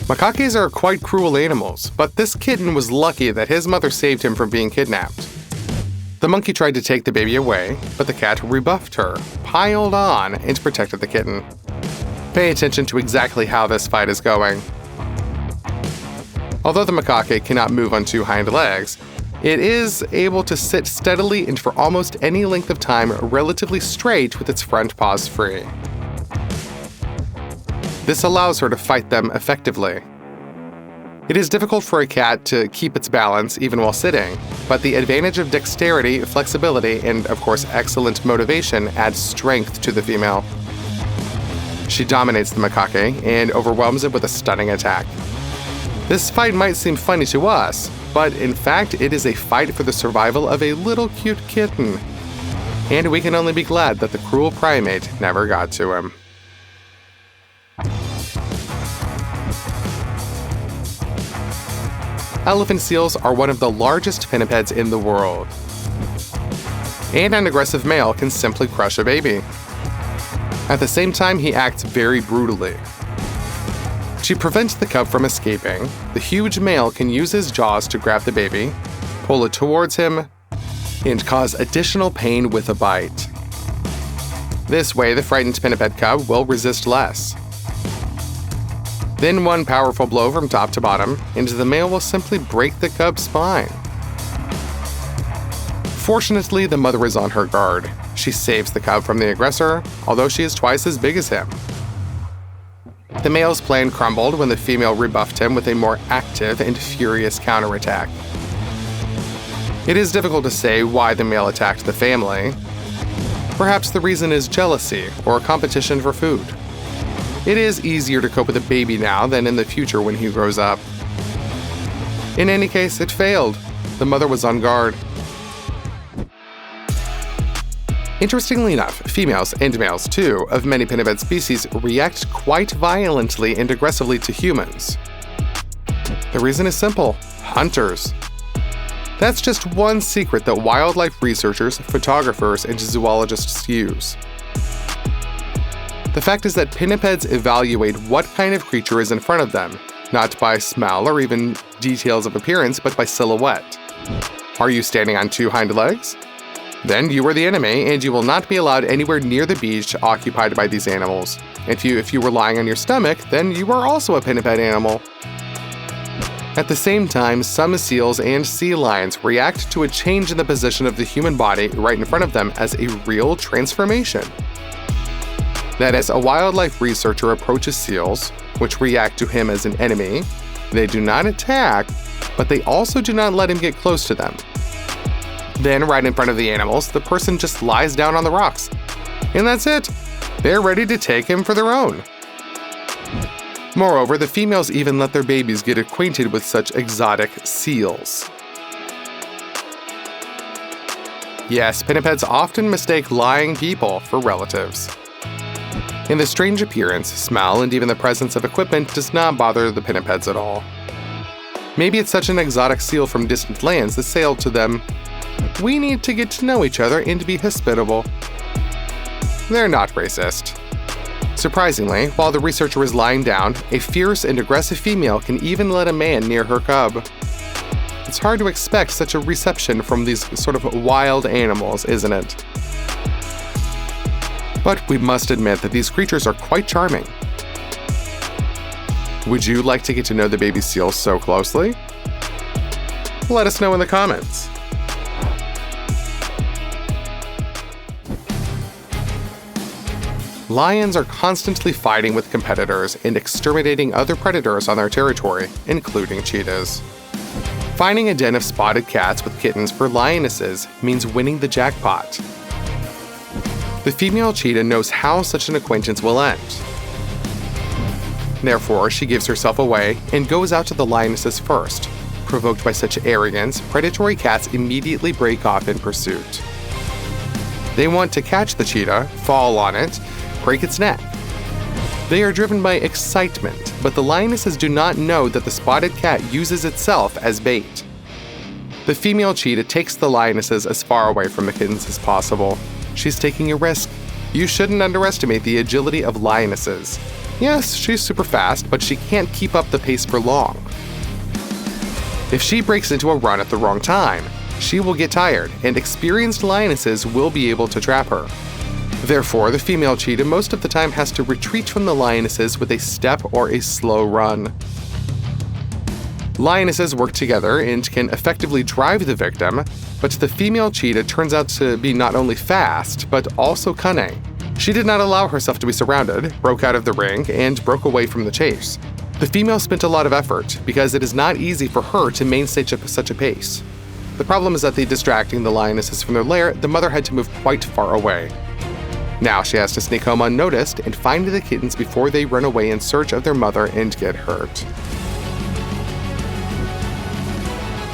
Macaques are quite cruel animals, but this kitten was lucky that his mother saved him from being kidnapped. The monkey tried to take the baby away, but the cat rebuffed her, piled on, and protected the kitten. Pay attention to exactly how this fight is going. Although the macaque cannot move on two hind legs, it is able to sit steadily and for almost any length of time relatively straight with its front paws free. This allows her to fight them effectively. It is difficult for a cat to keep its balance even while sitting, but the advantage of dexterity, flexibility, and of course excellent motivation adds strength to the female. She dominates the macaque and overwhelms it with a stunning attack. This fight might seem funny to us, but in fact it is a fight for the survival of a little cute kitten. And we can only be glad that the cruel primate never got to him. Elephant seals are one of the largest pinnipeds in the world. And an aggressive male can simply crush a baby. At the same time, he acts very brutally. To prevent the cub from escaping, the huge male can use his jaws to grab the baby, pull it towards him, and cause additional pain with a bite. This way, the frightened pinniped cub will resist less. Then one powerful blow from top to bottom, and the male will simply break the cub's spine. Fortunately, the mother is on her guard. She saves the cub from the aggressor, although she is twice as big as him. The male's plan crumbled when the female rebuffed him with a more active and furious counterattack. It is difficult to say why the male attacked the family. Perhaps the reason is jealousy or competition for food. It is easier to cope with a baby now than in the future when he grows up. In any case, it failed. The mother was on guard. Interestingly enough, females and males too of many pinniped species react quite violently and aggressively to humans. The reason is simple: hunters. That's just one secret that wildlife researchers, photographers, and zoologists use. The fact is that pinnipeds evaluate what kind of creature is in front of them, not by smell or even details of appearance, but by silhouette. Are you standing on two hind legs? Then you are the enemy, and you will not be allowed anywhere near the beach occupied by these animals. If you were lying on your stomach, then you are also a pinniped animal. At the same time, some seals and sea lions react to a change in the position of the human body right in front of them as a real transformation. That as a wildlife researcher approaches seals, which react to him as an enemy, they do not attack, but they also do not let him get close to them. Then, right in front of the animals, the person just lies down on the rocks. And that's it. They're ready to take him for their own. Moreover, the females even let their babies get acquainted with such exotic seals. Yes, pinnipeds often mistake lying people for relatives. And the strange appearance, smell, and even the presence of equipment does not bother the pinnipeds at all. Maybe it's such an exotic seal from distant lands that sailed to them. We need to get to know each other and be hospitable. They're not racist. Surprisingly, while the researcher is lying down, a fierce and aggressive female can even let a man near her cub. It's hard to expect such a reception from these sort of wild animals, isn't it? But we must admit that these creatures are quite charming. Would you like to get to know the baby seal so closely? Let us know in the comments. Lions are constantly fighting with competitors and exterminating other predators on their territory, including cheetahs. Finding a den of spotted cats with kittens for lionesses means winning the jackpot. The female cheetah knows how such an acquaintance will end. Therefore, she gives herself away and goes out to the lionesses first. Provoked by such arrogance, predatory cats immediately break off in pursuit. They want to catch the cheetah, fall on it, break its neck. They are driven by excitement, but the lionesses do not know that the spotted cat uses itself as bait. The female cheetah takes the lionesses as far away from the kittens as possible. She's taking a risk. You shouldn't underestimate the agility of lionesses. Yes, she's super fast, but she can't keep up the pace for long. If she breaks into a run at the wrong time, she will get tired, and experienced lionesses will be able to trap her. Therefore, the female cheetah most of the time has to retreat from the lionesses with a step or a slow run. Lionesses work together and can effectively drive the victim, but the female cheetah turns out to be not only fast, but also cunning. She did not allow herself to be surrounded, broke out of the ring, and broke away from the chase. The female spent a lot of effort, because it is not easy for her to maintain such a pace. The problem is that in distracting the lionesses from their lair, the mother had to move quite far away. Now she has to sneak home unnoticed and find the kittens before they run away in search of their mother and get hurt.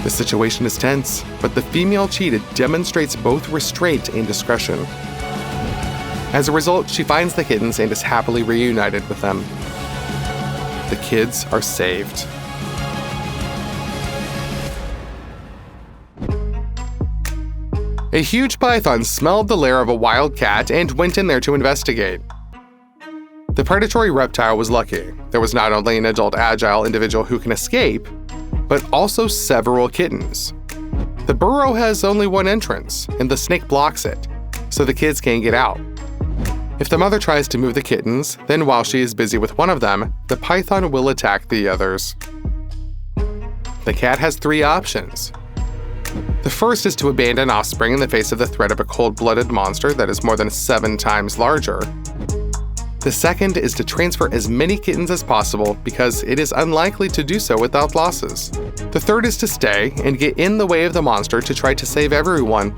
The situation is tense, but the female cheetah demonstrates both restraint and discretion. As a result, she finds the kittens and is happily reunited with them. The kids are saved. A huge python smelled the lair of a wild cat and went in there to investigate. The predatory reptile was lucky. There was not only an adult agile individual who can escape, but also several kittens. The burrow has only one entrance, and the snake blocks it, so the kids can't get out. If the mother tries to move the kittens, then while she is busy with one of them, the python will attack the others. The cat has three options. The first is to abandon offspring in the face of the threat of a cold-blooded monster that is more than 7 times larger. The second is to transfer as many kittens as possible because it is unlikely to do so without losses. The third is to stay and get in the way of the monster to try to save everyone.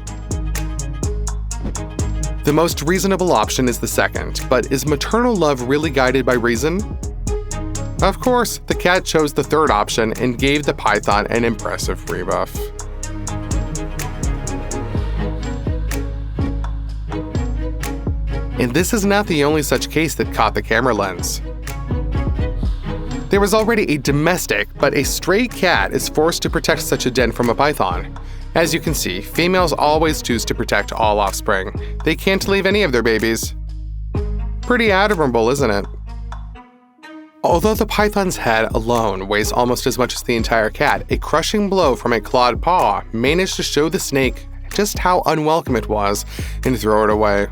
The most reasonable option is the second, but is maternal love really guided by reason? Of course, the cat chose the third option and gave the python an impressive rebuff. And this is not the only such case that caught the camera lens. There was already a domestic, but a stray cat is forced to protect such a den from a python. As you can see, females always choose to protect all offspring. They can't leave any of their babies. Pretty admirable, isn't it? Although the python's head alone weighs almost as much as the entire cat, a crushing blow from a clawed paw managed to show the snake just how unwelcome it was and throw it away.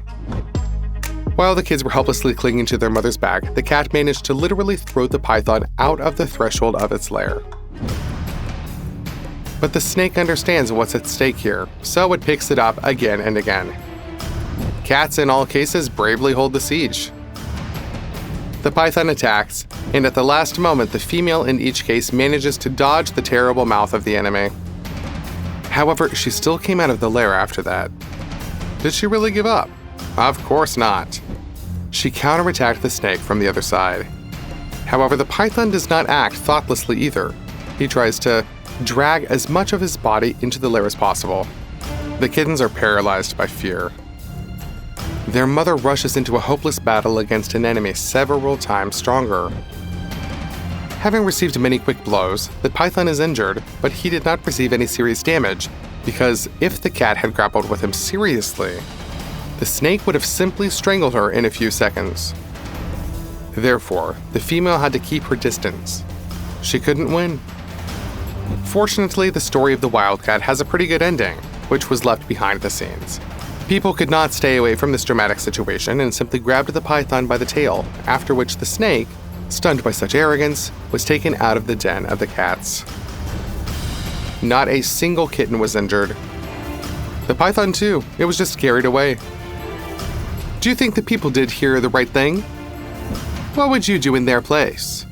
While the kids were helplessly clinging to their mother's back, the cat managed to literally throw the python out of the threshold of its lair. But the snake understands what's at stake here, so it picks it up again and again. Cats in all cases bravely hold the siege. The python attacks, and at the last moment the female in each case manages to dodge the terrible mouth of the enemy. However, she still came out of the lair after that. Did she really give up? Of course not. She counterattacked the snake from the other side. However, the python does not act thoughtlessly either. He tries to drag as much of his body into the lair as possible. The kittens are paralyzed by fear. Their mother rushes into a hopeless battle against an enemy several times stronger. Having received many quick blows, the python is injured, but he did not receive any serious damage, because if the cat had grappled with him seriously, the snake would have simply strangled her in a few seconds. Therefore, the female had to keep her distance. She couldn't win. Fortunately, the story of the wildcat has a pretty good ending, which was left behind the scenes. People could not stay away from this dramatic situation and simply grabbed the python by the tail, after which the snake, stunned by such arrogance, was taken out of the den of the cats. Not a single kitten was injured. The python too, it was just carried away. Do you think the people did here the right thing? What would you do in their place?